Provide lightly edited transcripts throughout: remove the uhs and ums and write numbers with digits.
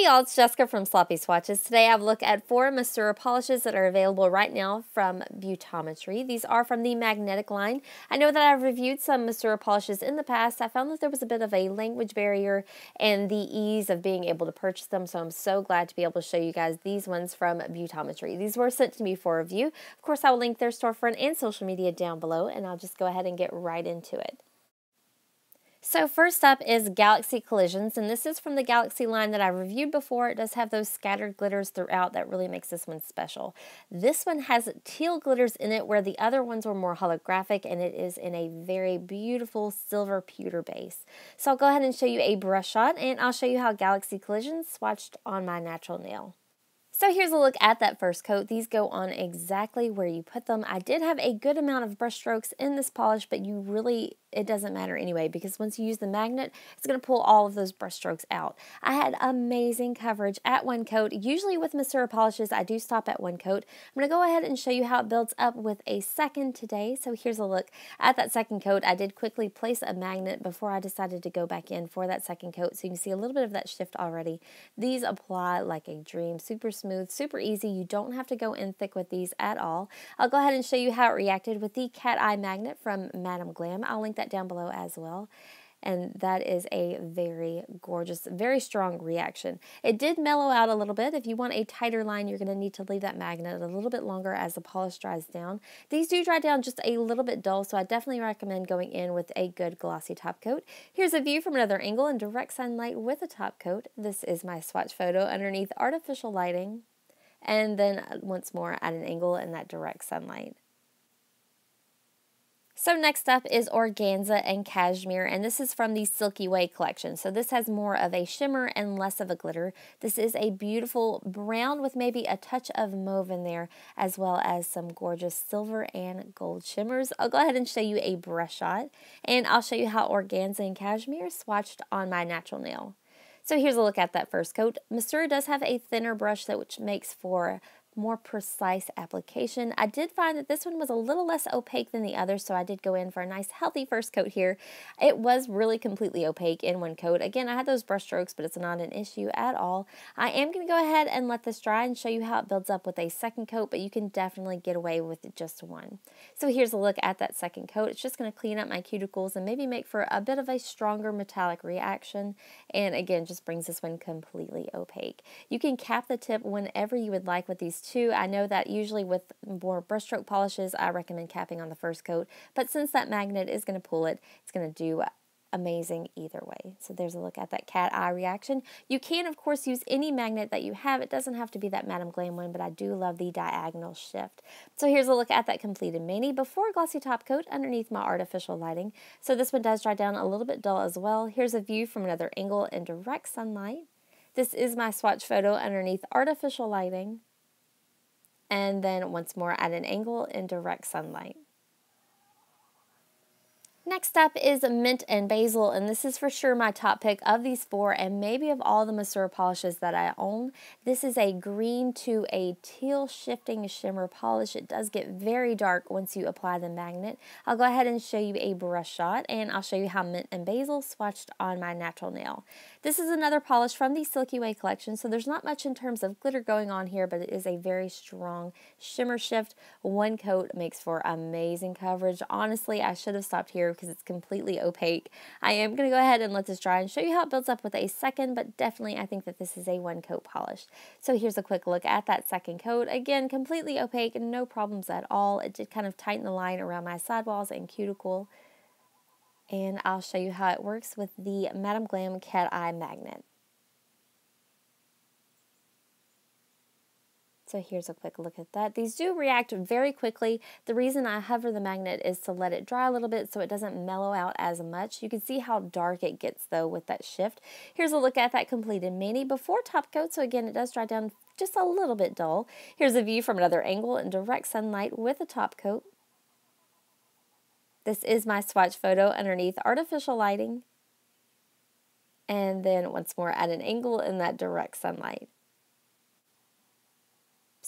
Hey y'all, it's Jessica from Sloppy Swatches. Today I have a look at 4 Masura polishes that are available right now from Beautometry. These are from the magnetic line. I know that I've reviewed some Masura polishes in the past. I found that there was a bit of a language barrier and the ease of being able to purchase them, so I'm so glad to be able to show you guys these ones from Beautometry. These were sent to me for review. Of course, I will link their storefront and social media down below, and I'll just go ahead and get right into it. So first up is Galaxy Collisions, and this is from the Galaxy line that I reviewed before. It does have those scattered glitters throughout that really makes this one special. This one has teal glitters in it where the other ones were more holographic, and it is in a very beautiful silver pewter base. So I'll go ahead and show you a brush shot, and I'll show you how Galaxy Collisions swatched on my natural nail. So here's a look at that first coat. These go on exactly where you put them. I did have a good amount of brush strokes in this polish, but it doesn't matter anyway, because once you use the magnet, it's going to pull all of those brush strokes out. I had amazing coverage at one coat. Usually with Masura polishes, I do stop at one coat. I'm going to go ahead and show you how it builds up with a second today. So here's a look at that second coat. I did quickly place a magnet before I decided to go back in for that second coat, so you can see a little bit of that shift already. These apply like a dream, super smooth, super easy. You don't have to go in thick with these at all. I'll go ahead and show you how it reacted with the cat eye magnet from Madame Glam. I'll link that down below as well. And that is a very gorgeous, very strong reaction. It did mellow out a little bit. If you want a tighter line, you're going to need to leave that magnet a little bit longer as the polish dries down. These do dry down just a little bit dull, so I definitely recommend going in with a good glossy top coat. Here's a view from another angle in direct sunlight with a top coat. This is my swatch photo underneath artificial lighting, and then once more at an angle in that direct sunlight. So next up is Organza and Cashmere, and this is from the Silky Way collection. So this has more of a shimmer and less of a glitter. This is a beautiful brown with maybe a touch of mauve in there, as well as some gorgeous silver and gold shimmers. I'll go ahead and show you a brush shot, and I'll show you how Organza and Cashmere swatched on my natural nail. So here's a look at that first coat. Masura does have a thinner brush which makes for more precise application. I did find that this one was a little less opaque than the others, so I did go in for a nice healthy first coat here. It was really completely opaque in one coat. Again, I had those brush strokes, but it's not an issue at all. I am going to go ahead and let this dry and show you how it builds up with a second coat, but you can definitely get away with just one. So here's a look at that second coat. It's just going to clean up my cuticles and maybe make for a bit of a stronger metallic reaction, and again, just brings this one completely opaque. You can cap the tip whenever you would like with these two. I know that usually with more brushstroke polishes, I recommend capping on the first coat, but since that magnet is going to pull it, it's going to do amazing either way. So there's a look at that cat eye reaction. You can, of course, use any magnet that you have. It doesn't have to be that Madame Glam one, but I do love the diagonal shift. So here's a look at that completed mani before glossy top coat underneath my artificial lighting. So this one does dry down a little bit dull as well. Here's a view from another angle in direct sunlight. This is my swatch photo underneath artificial lighting, and then once more at an angle in direct sunlight. Next up is Mint and Basil, and this is for sure my top pick of these 4 and maybe of all the Masura polishes that I own. This is a green to a teal shifting shimmer polish. It does get very dark once you apply the magnet. I'll go ahead and show you a brush shot, and I'll show you how Mint and Basil swatched on my natural nail. This is another polish from the Silky Way collection, so there's not much in terms of glitter going on here, but it is a very strong shimmer shift. One coat makes for amazing coverage. Honestly, I should have stopped here because it's completely opaque. I am going to go ahead and let this dry and show you how it builds up with a second, but definitely I think that this is a one coat polish. So here's a quick look at that second coat. Again, completely opaque and no problems at all. It did kind of tighten the line around my sidewalls and cuticle. And I'll show you how it works with the Madame Glam cat eye magnet. So here's a quick look at that. These do react very quickly. The reason I hover the magnet is to let it dry a little bit so it doesn't mellow out as much. You can see how dark it gets though with that shift. Here's a look at that completed mani before top coat. So again, it does dry down just a little bit dull. Here's a view from another angle in direct sunlight with a top coat. This is my swatch photo underneath artificial lighting, and then once more at an angle in that direct sunlight.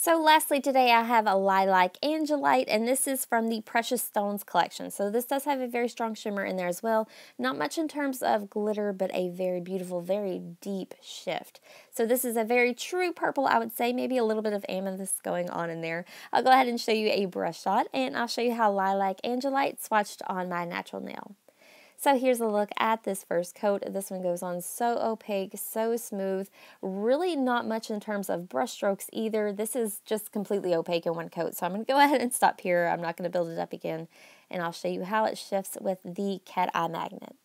So lastly today I have a Lilac Anja Light, and this is from the Precious Stones collection. So this does have a very strong shimmer in there as well. Not much in terms of glitter, but a very beautiful, very deep shift. So this is a very true purple, I would say, maybe a little bit of amethyst going on in there. I'll go ahead and show you a brush shot, and I'll show you how Lilac Anja Light swatched on my natural nail. So here's a look at this first coat. This one goes on so opaque, so smooth, really not much in terms of brush strokes either. This is just completely opaque in one coat. So I'm going to go ahead and stop here. I'm not going to build it up again, and I'll show you how it shifts with the cat eye magnet.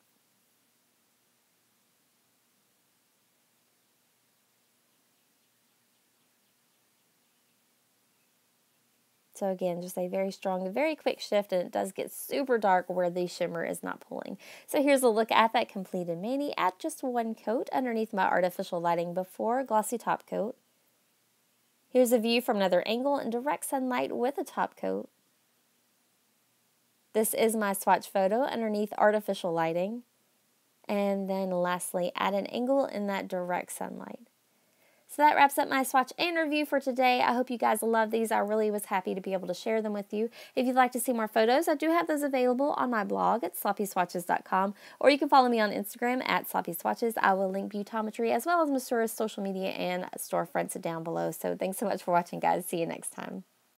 So again, just a very strong, very quick shift, and it does get super dark where the shimmer is not pulling. So here's a look at that completed mani at just one coat underneath my artificial lighting before glossy top coat. Here's a view from another angle in direct sunlight with a top coat. This is my swatch photo underneath artificial lighting. And then lastly, at an angle in that direct sunlight. So that wraps up my swatch and review for today. I hope you guys love these. I really was happy to be able to share them with you. If you'd like to see more photos, I do have those available on my blog at sloppyswatches.com, or you can follow me on Instagram at sloppyswatches. I will link Beautometry as well as Masura's social media and storefronts down below. So thanks so much for watching, guys. See you next time.